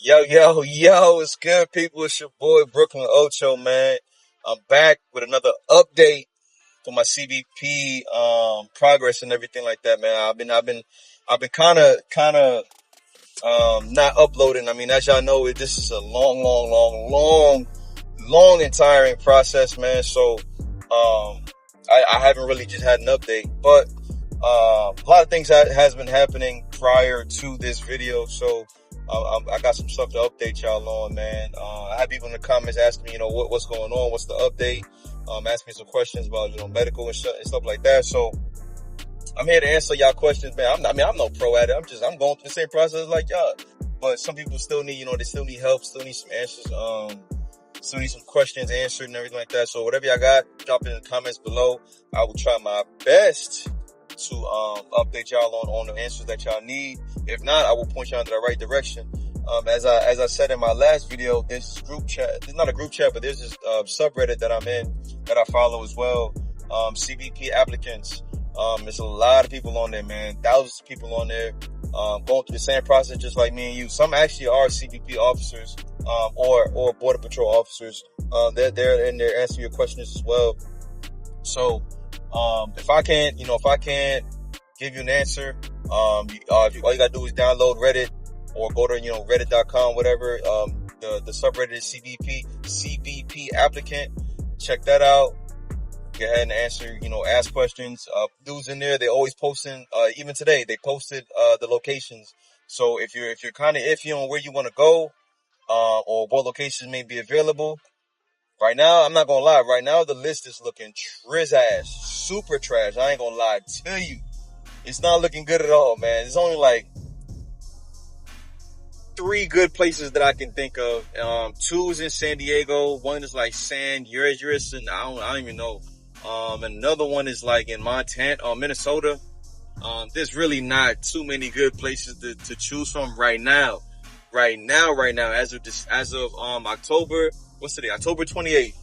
Yo, it's good, people. It's your boy Brooklyn Ocho, man. I'm back with another update for my CBP progress and everything like that, man. I've been kind of not uploading. I mean, as y'all know, this is a long and tiring process, man. So I haven't really just had an update, but a lot of things has been happening prior to this video, so I got some stuff to update y'all on, man. I have people in the comments asking me, what's going on, what's the update, asking me some questions about, medical and stuff like that. So I'm here to answer y'all questions, man. I'm no pro at it. I'm going through the same process like y'all, but some people still need, they still need help, still need some answers, still need some questions answered and everything like that. So whatever y'all got, drop it in the comments below. I will try my best to update y'all on the answers that y'all need. If not, I will point y'all in the right direction. As I said in my last video, this group chat, it's not a group chat, but there's this subreddit that I'm in that I follow as well. CBP applicants. There's a lot of people on there, man. Thousands of people on there, going through the same process just like me and you. Some actually are CBP officers, or Border Patrol officers. They're in there answering your questions as well. So, if I can't give you an answer, all you gotta do is download Reddit or go to, reddit.com, whatever. The subreddit is CBP applicant. Check that out. Go ahead and answer, ask questions. Dudes in there, they always posting, even today, they posted, the locations. So if you're kind of iffy on where you want to go, or what locations may be available, right now, I'm not gonna lie. Right now, the list is looking ass, super trash. I ain't gonna lie to you. It's not looking good at all, man. There's only like 3 good places that I can think of. 2 is in San Diego. 1 is like San Urias, and I don't even know. And another one is like in Montana, Minnesota. There's really not too many good places to choose from right now. Right now, as of October. What's today? October 28th.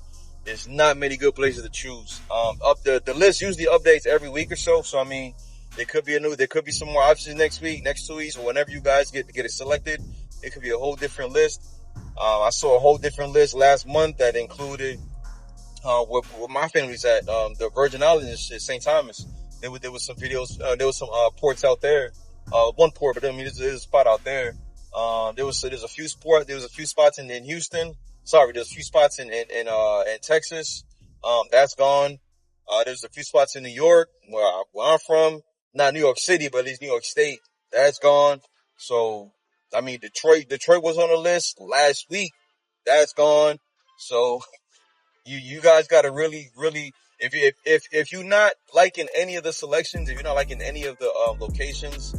There's not many good places to choose. The list usually updates every week or so. So I mean, there could be some more options next week, next 2 weeks, or whenever you guys get it selected. It could be a whole different list. I saw a whole different list last month that included where my family's at, the Virgin Islands and St. Thomas. There was some videos. There was some ports out there. One port, but I mean, there's a spot out there. There's a few spots in Houston. Sorry, there's a few spots in Texas. That's gone. There's a few spots in New York, where I'm from. Not New York City, but at least New York State. That's gone. So, I mean, Detroit was on the list last week. That's gone. So, you guys gotta really, if you're not liking any of the selections, if you're not liking any of the locations,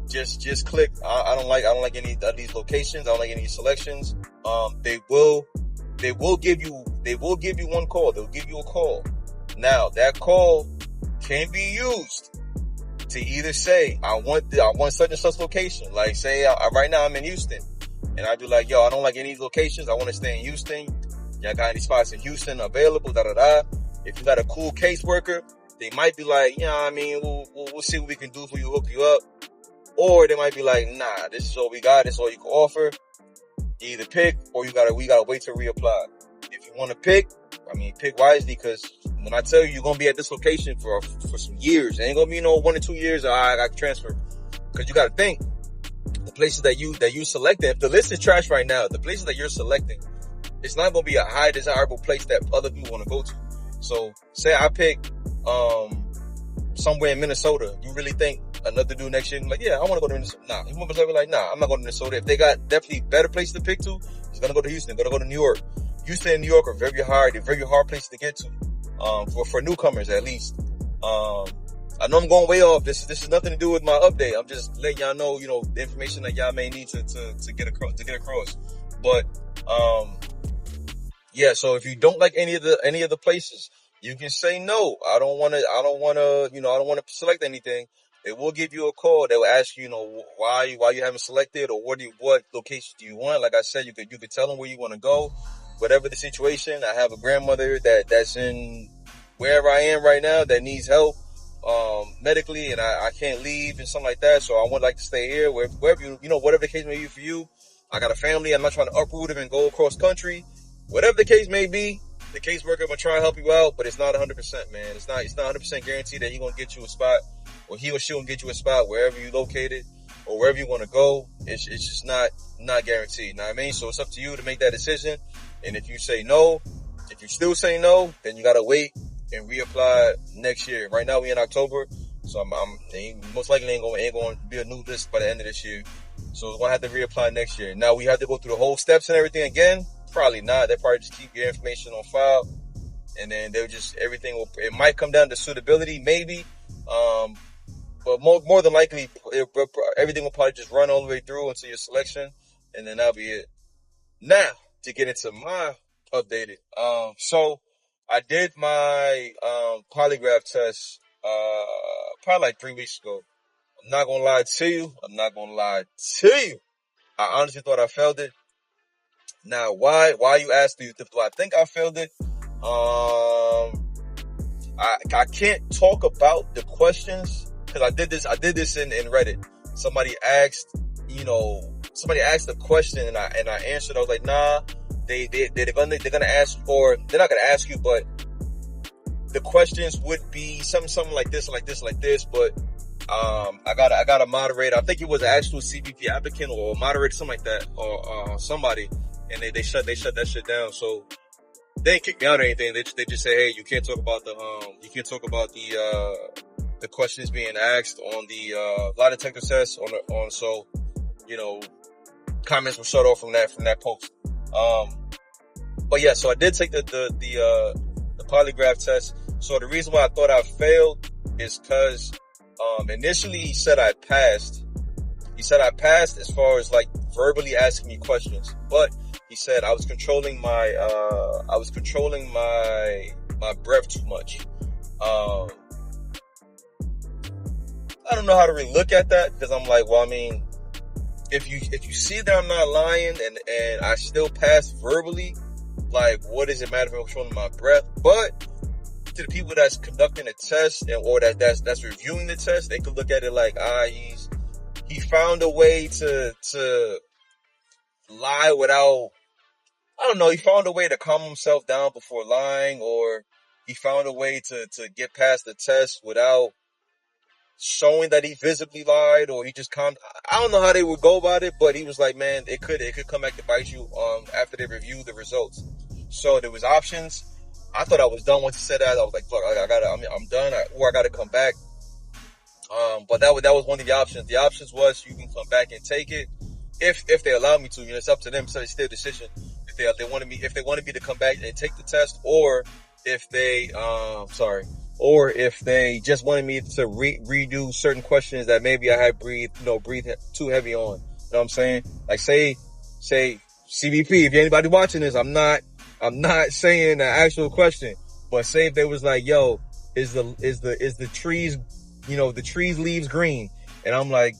just click. I don't like any of these locations. I don't like any selections. They will give you one call. They'll give you a call. Now that call can be used to either say, I want such and such location. Like say, right now I'm in Houston, and I'd be like, yo, I don't like any locations. I want to stay in Houston. Y'all got any spots in Houston available? If you got a cool caseworker, they might be like, we'll see what we can do for you, hook you up. Or they might be like, nah, this is all we got. This is all you can offer. You either pick, or we gotta wait to reapply. If you want to pick wisely, because when I tell you're gonna be at this location for some years, it ain't gonna be 1 or 2 years. I got to transfer, because you gotta think the places that you select. If the list is trash right now, the places that you're selecting, it's not gonna be a high desirable place that other people want to go to. So, say I pick somewhere in Minnesota. You really think another dude next year, like, yeah, I want to go to Minnesota. Nah, he won't be like, nah, I'm not going to Minnesota. If they got definitely better places to pick to, he's going to go to Houston, going to go to New York. Houston and New York are very hard places to get to, for newcomers at least. I know I'm going way off. This is nothing to do with my update. I'm just letting y'all know, the information that y'all may need to get across. But, yeah, so if you don't like any of the places, you can say no. I don't want to select anything. They will give you a call. They will ask you, why you haven't selected, or what location do you want. Like I said, you could tell them where you want to go, whatever the situation. I have a grandmother that's in wherever I am right now that needs help, medically, and I can't leave and something like that. So I would like to stay here, wherever whatever the case may be for you. I got a family. I'm not trying to uproot him and go across country. Whatever the case may be, the caseworker gonna try and help you out, but it's not 100%, man. It's not 100% guaranteed that he gonna get you a spot, or he or she gonna get you a spot wherever you located or wherever you want to go. It's just not guaranteed. You know what I mean? So it's up to you to make that decision. And if you say no, if you still say no, then you gotta wait and reapply next year. Right now we in October, so I'm most likely ain't going to be a new list by the end of this year. So we're gonna have to reapply next year. Now we have to go through the whole steps and everything again. Probably not. They probably just keep your information on file, and then they'll just it might come down to suitability, maybe. But more than likely, everything will probably just run all the way through until your selection, and then that'll be it. Now, to get into my updated, so I did my polygraph test probably like 3 weeks ago. I'm not gonna lie to you. I honestly thought I failed it. Now, why you ask, do I think I failed it? I can't talk about the questions because I did this in Reddit. Somebody asked a question and I answered. I was like, nah, they're gonna ask, or they're not gonna ask you, but the questions would be something like this, but I got a moderator. I think it was an actual CBPApplicant or a moderator, something like that, or somebody, and they shut that shit down. So they didn't kick me out or anything. They just say, hey, you can't talk about the questions being asked on the lie detector test so comments were shut off from that post. But yeah, so I did take the polygraph test. So the reason why I thought I failed is because initially he said I passed. He said I passed as far as like verbally asking me questions, but he said I was controlling my breath too much. I don't know how to really look at that, because I'm like, well, I mean, if you see that I'm not lying and I still pass verbally, like, what does it matter if I'm controlling my breath? But to the people that's conducting the test or that's reviewing the test, they could look at it like, he found a way to lie without, I don't know, he found a way to calm himself down before lying, or he found a way to get past the test without showing that he visibly lied, or he just I don't know how they would go about it, but he was like, man, it could come back to bite you after they review the results. So there was options. I thought I was done once he said that. I was like, fuck, I'm done, or I gotta come back. But that was one of the options. The options was you can come back and take it if they allow me to. It's up to them. So it's their decision if they wanted me to come back and take the test, or if they just wanted me to redo certain questions that maybe I had breathed too heavy on. You know what I'm saying? Like say CBP, if anybody watching this, I'm not saying the actual question, but say if they was like, yo, is the trees, the trees leaves green? And I'm like,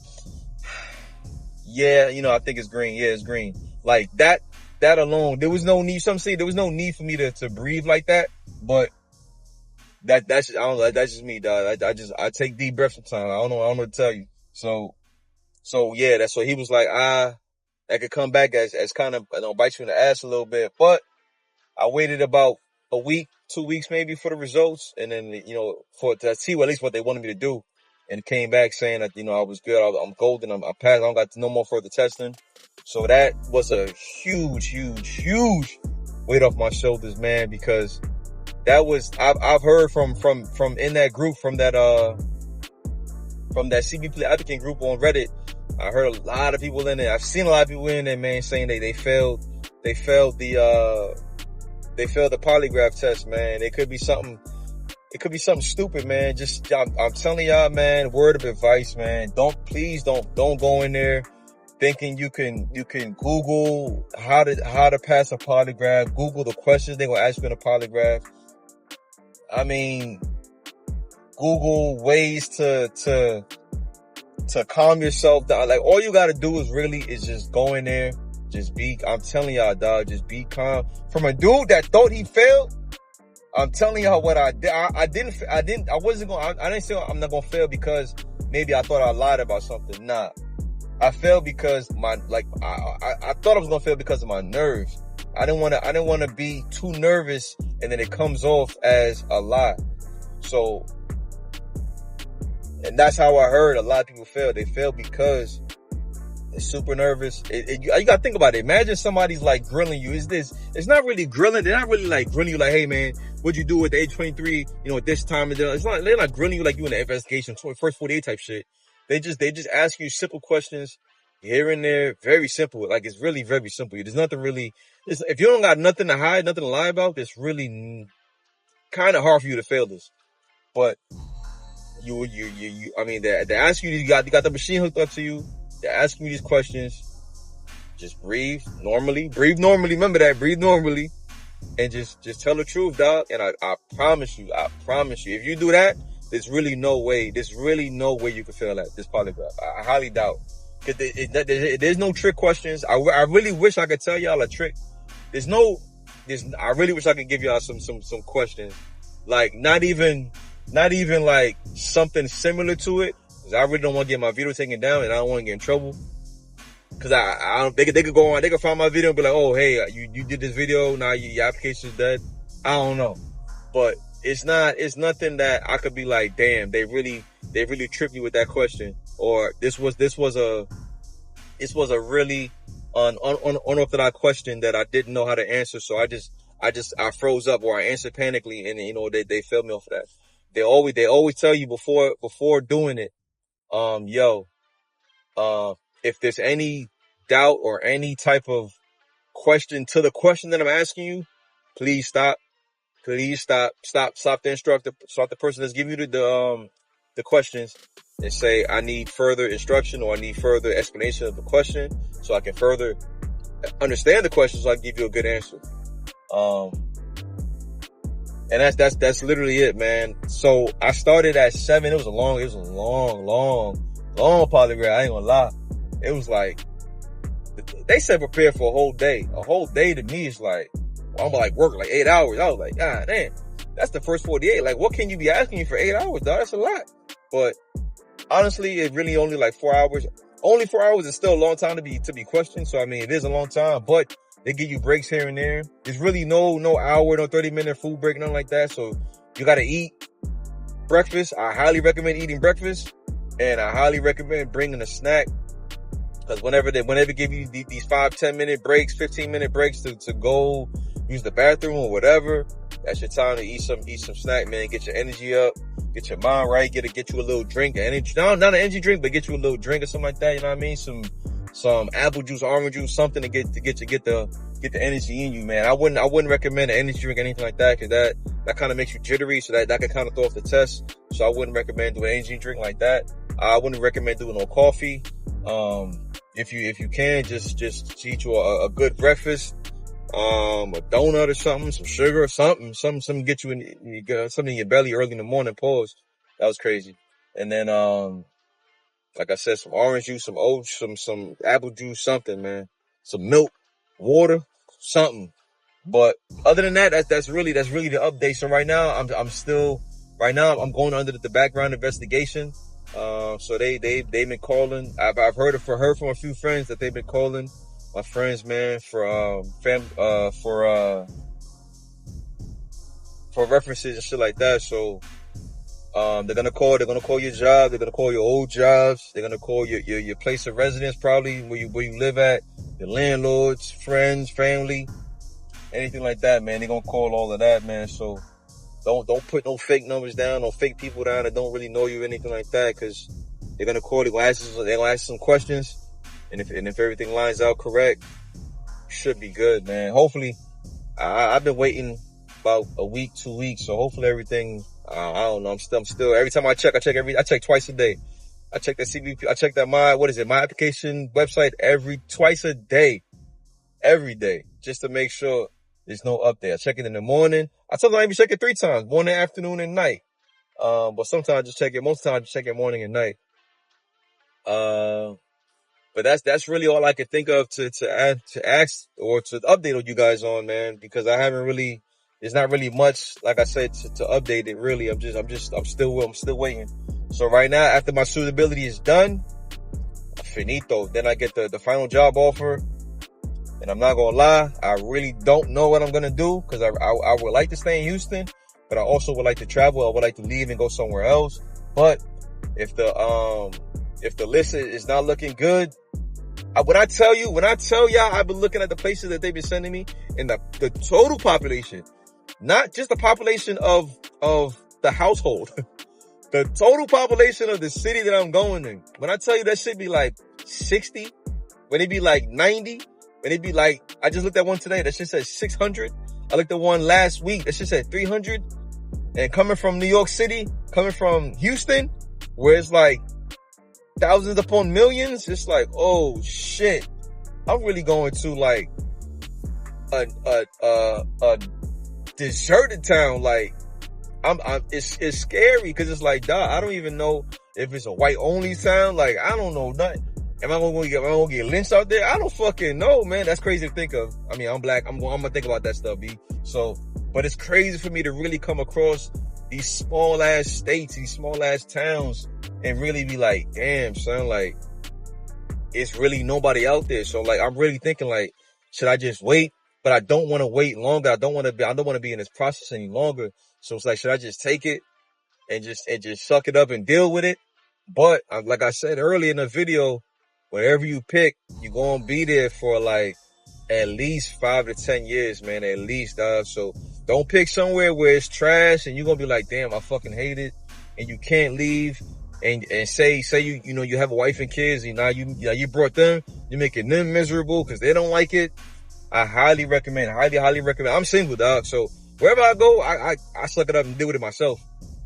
yeah, I think it's green. Yeah, it's green. Like that alone, there was no need. Some say there was no need for me to breathe like that, but that's I don't know. That's just me, dog. I take deep breaths sometimes. I don't know what to tell you. So yeah, that's what he was like. That could come back as kind of bite you in the ass a little bit. But I waited about a week, 2 weeks maybe for the results, and then to see at least what they wanted me to do, and came back saying that I was good. I'm golden. I passed. I don't got no more further testing. So that was a huge weight off my shoulders, man, because that was I've heard from in that group, from that CBPApplicant group on Reddit. I heard a lot of people in there. I've seen a lot of people in there, man, saying they failed the polygraph test, man. It could be something stupid, man. Just I'm telling y'all, man, word of advice, man. Please don't go in there thinking you can Google how to pass a polygraph. Google the questions they're gonna ask you in a polygraph. I mean, Google ways to calm yourself down. Like, all you gotta do is just go in there. I'm telling y'all, dog, just be calm. From a dude that thought he failed, I'm telling y'all what I did. I didn't say I'm not gonna fail because maybe I thought I lied about something. Nah. I failed because I thought I was gonna fail because of my nerves. I didn't want to be too nervous, and then it comes off as a lie. So, and that's how I heard a lot of people fail. They fail because they're super nervous. You gotta think about it. Imagine somebody's like grilling you. It's not really grilling. They're not really like grilling you like, hey man, what'd you do at the age 23? At this time. They're not grilling you like you in the investigation, first 48 type shit. They just ask you simple questions here and there. Very simple. Like, it's really very simple. There's nothing really, if you don't got nothing to hide, nothing to lie about, it's really kind of hard for you to fail this. But they ask you got the machine hooked up to you. They're asking you these questions. Just breathe normally. Remember that. Breathe normally. And just tell the truth, dog. And I promise you, if you do that, there's really no way you can fail at this polygraph. I highly doubt. Cause there's no trick questions. I really wish I could tell y'all a trick. I really wish I could give y'all some questions. Like, not even like something similar to it. Cause I really don't want to get my video taken down, and I don't want to get in trouble. Cause they could go on, they could find my video and be like, oh, hey, you did this video, now your application is dead. I don't know. But it's nothing that I could be like, damn, they really tripped you with that question. Or this was a really unorthodox question that I didn't know how to answer. So I froze up, or I answered panically, and they failed me off of that. They always tell you before doing it, if there's any doubt or any type of question to the question that I'm asking you, please stop. Please stop the instructor, stop the person that's giving you the questions, and say, I need further instruction, or I need further explanation of the question so I can further understand the question so I can give you a good answer. And that's literally it, man. So I started at 7. It was a long polygraph. I ain't gonna lie. It was like, they said prepare for a whole day. A whole day to me is like, I'm like work like 8 hours. I was like, God damn, that's the first 48. Like, what can you be asking me for 8 hours, dog? That's a lot. But honestly, it really only like 4 hours. Only 4 hours is still a long time to be questioned. So I mean, it is a long time, but they give you breaks here and there. There's really no hour, no 30-minute food break, nothing like that. So you gotta eat breakfast. I highly recommend eating breakfast, and I highly recommend bringing a snack. Because whenever give you these 5-10 minute breaks, 15-minute breaks to go use the bathroom or whatever, that's your time to eat some snack, man. Get your energy up, get your mind right, get you a little drink, not an energy drink, but get you a little drink or something like that. You know what I mean? Some apple juice, orange juice, something to get the energy in you, man. I wouldn't recommend an energy drink, anything like that, because that kind of makes you jittery, so that could kind of throw off the test. So I wouldn't recommend doing an energy drink like that. I wouldn't recommend doing no coffee. If you can, just eat you a good breakfast, a donut or something, some sugar or something get you something in your belly early in the morning. Pause. That was crazy. And then, like I said, some orange juice, some oats, some apple juice, something, man. Some milk, water, something. But other than that, that's really the update. So right now, I'm going under the background investigation. So they've been calling. I've heard from a few friends that they've been calling my friends, man, for references and shit like that. So they're gonna call your job, they're gonna call your old jobs, they're gonna call your place of residence, probably where you live at, your landlords, friends, family, anything like that, man. They're gonna call all of that, man. So don't put no fake numbers down, no fake people down that don't really know you or anything like that, because they're gonna call, they're gonna ask some questions, and if everything lines out correct, should be good, man. Hopefully, I've been waiting about a week, 2 weeks, so hopefully everything. I don't know. I'm still. Every time I check twice a day. I check that CBP. I check that my application website twice a day, every day, just to make sure there's no update. I check it in the morning. I sometimes I even check it 3 times: morning, afternoon, and night. But sometimes I just check it. Most times I just check it morning and night. But that's really all I could think of to ask or to update on you guys on, man, because I haven't really. There's not really much, like I said, to update it. Really, I'm still waiting. So right now, after my suitability is done, finito. Then I get the final job offer. And I'm not gonna lie, I really don't know what I'm gonna do, because I would like to stay in Houston, but I also would like to travel. I would like to leave and go somewhere else. But if the list is not looking good, when I tell y'all, I've been looking at the places that they've been sending me, and the total population, not just the population of the household, the total population of the city that I'm going in. When I tell you that shit be like 60, when it be like 90, when it be like, I just looked at one today, that shit said 600. I looked at one last week, that shit said 300. And coming from New York City, coming from Houston, where it's like thousands upon millions, it's like, oh shit, I'm really going to like a deserted town. Like, it's scary, because it's like, dog, I don't even know if it's a white only town. Like, I don't know nothing. Am I gonna get lynched out there? I don't fucking know, man. That's crazy to think of. I mean, I'm black. I'm gonna think about that stuff, B. So, but it's crazy for me to really come across these small ass states, these small ass towns, and really be like, damn, son, like, it's really nobody out there. So, like, I'm really thinking, like, should I just wait? But I don't want to wait longer. I don't want to be in this process any longer. So it's like, should I just take it and just suck it up and deal with it? But like I said earlier in the video, wherever you pick, you're going to be there for like at least 5 to 10 years, man, at least, dog. So don't pick somewhere where it's trash and you're going to be like, damn, I fucking hate it. And you can't leave and say you have a wife and kids, and now you brought them, you're making them miserable because they don't like it. I highly recommend. I'm single, dog. So wherever I go, I suck it up and deal with it myself.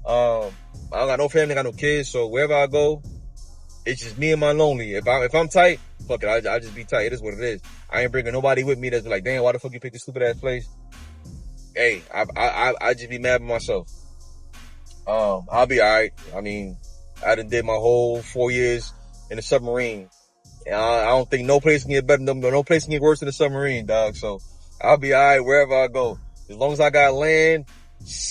I don't got no family, I got no kids. So wherever I go, it's just me and my lonely. If I'm tight, fuck it, I just be tight. It is what it is. I ain't bringing nobody with me that's like, damn, why the fuck you pick this stupid ass place? Hey, I just be mad at myself. I'll be alright. I mean, I done did my whole 4 years in the submarine. And I don't think no place can get better, no place can get worse than the submarine, dog. So I'll be alright wherever I go. As long as I got land,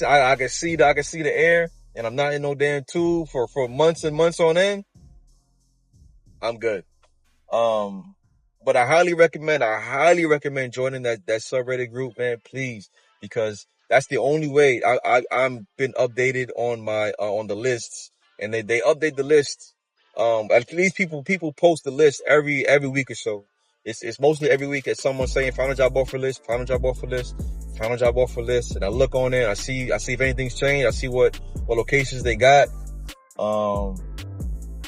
I can see the air, and I'm not in no damn tube for months and months on end, I'm good. But I highly recommend joining that subreddit group, man, please, because that's the only way. I'm been updated on my on the lists, and they update the lists. At least people post the list every week or so. It's mostly every week as someone saying final job offer list, final job offer list, final job offer list, and I look on there, I see if anything's changed, I see what locations they got.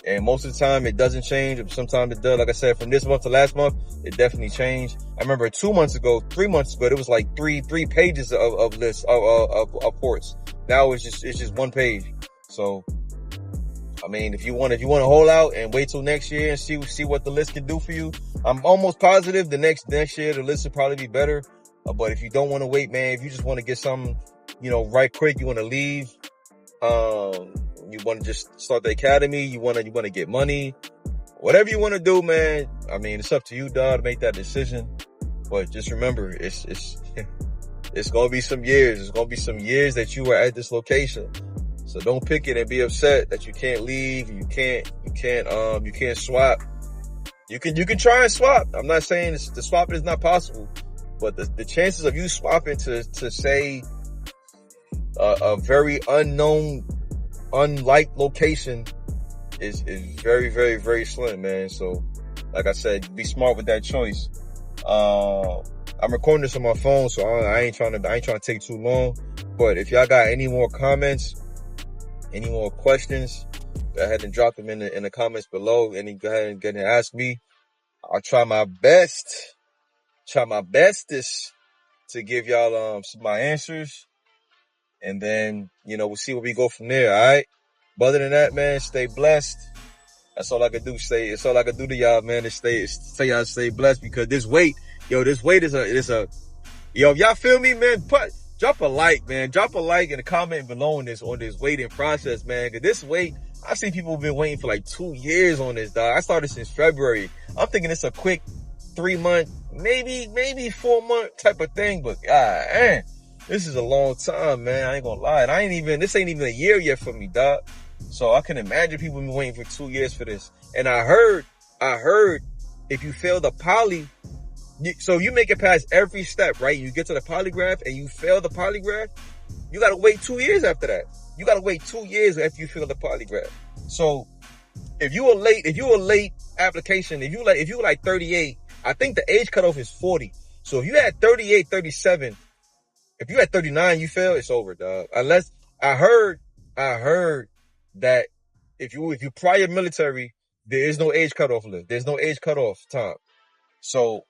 And most of the time it doesn't change. Sometimes it does. Like I said, from this month to last month, it definitely changed. I remember 3 months ago, it was like three pages of lists of ports. Now it's just one page. So, I mean, if you want to hold out and wait till next year and see what the list can do for you, I'm almost positive the next year the list will probably be better. But if you don't want to wait, man, if you just want to get something, right quick, you want to leave, you want to just start the academy, you want to get money, whatever you want to do, man. I mean, it's up to you, dog, to make that decision. But just remember, it's gonna be some years. It's gonna be some years that you are at this location. So don't pick it and be upset that you can't leave. You can't swap. You can try and swap. I'm not saying the swapping is not possible, but the chances of you swapping to say a very unknown, unliked location is very, very, very slim, man. So, like I said, be smart with that choice. I'm recording this on my phone, so I ain't trying to take too long. But if y'all got any more comments, any more questions, go ahead and drop them in the comments below, and go ahead and ask me. I'll try my bestest to give y'all my answers, and then we'll see where we go from there. All right. But other than that, man, stay blessed. That's all I can do. It's all I can do to y'all, man. Is stay blessed, because this weight is a yo. If y'all feel me, man, drop a like, man. Drop a like and a comment below on this waiting process, man. Cause this wait, I see people have been waiting for like 2 years on this, dog. I started since February. I'm thinking it's a quick 3 month, maybe 4 month type of thing. But God, man, this is a long time, man. I ain't gonna lie. And this ain't even a year yet for me, dog. So I can imagine people been waiting for 2 years for this. And I heard I heard if you fail the poly, so you make it past every step, right? You get to the polygraph and you fail the polygraph, you gotta wait 2 years after that. You gotta wait 2 years after you fail the polygraph. So if you were late application, if you were like 38, I think the age cutoff is 40. So if you had 38, 37, if you had 39, you fail, it's over, dog. Unless I heard that if you prior military, there is no age cutoff list. There's no age cutoff time. So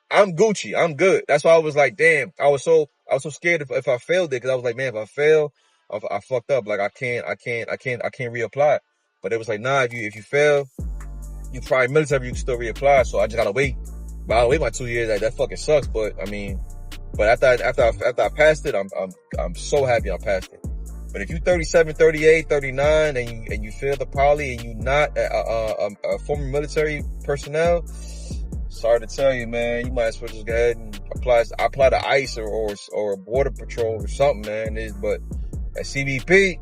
I'm Gucci. I'm good. That's why I was like, damn. I was so scared if I failed it, because I was like, man, if I fail, I fucked up. Like I can't reapply. But it was like, nah, if you fail, you prior military, you can still reapply. So I just gotta wait. But I'll wait my 2 years. That fucking sucks. But I mean, but after I passed it, I'm so happy I passed it. But if you 37, 38, 39, and you fail the poly and you not a former military personnel, sorry to tell you, man, you might as well just go ahead and apply to ICE or Border Patrol or something, man. But at CBP,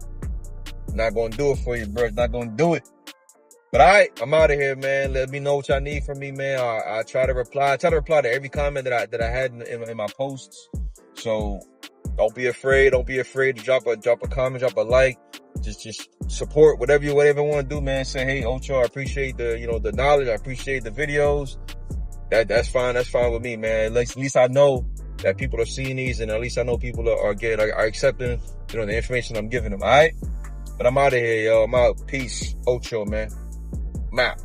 not gonna do it for you, bro. It's not gonna do it. But all right, I'm out of here, man. Let me know what y'all need from me, man. I try to reply. I try to reply to every comment that I had in my posts. So don't be afraid. Don't be afraid to drop a comment, drop a like. Just support whatever you want to do, man. Say, hey, Ocho, I appreciate the knowledge. I appreciate the videos. That's fine. That's fine with me, man. At least I know that people are seeing these, and at least I know people are accepting, the information I'm giving them. All right. But I'm out of here, yo. I'm out. Peace. Ocho, man. I'm out.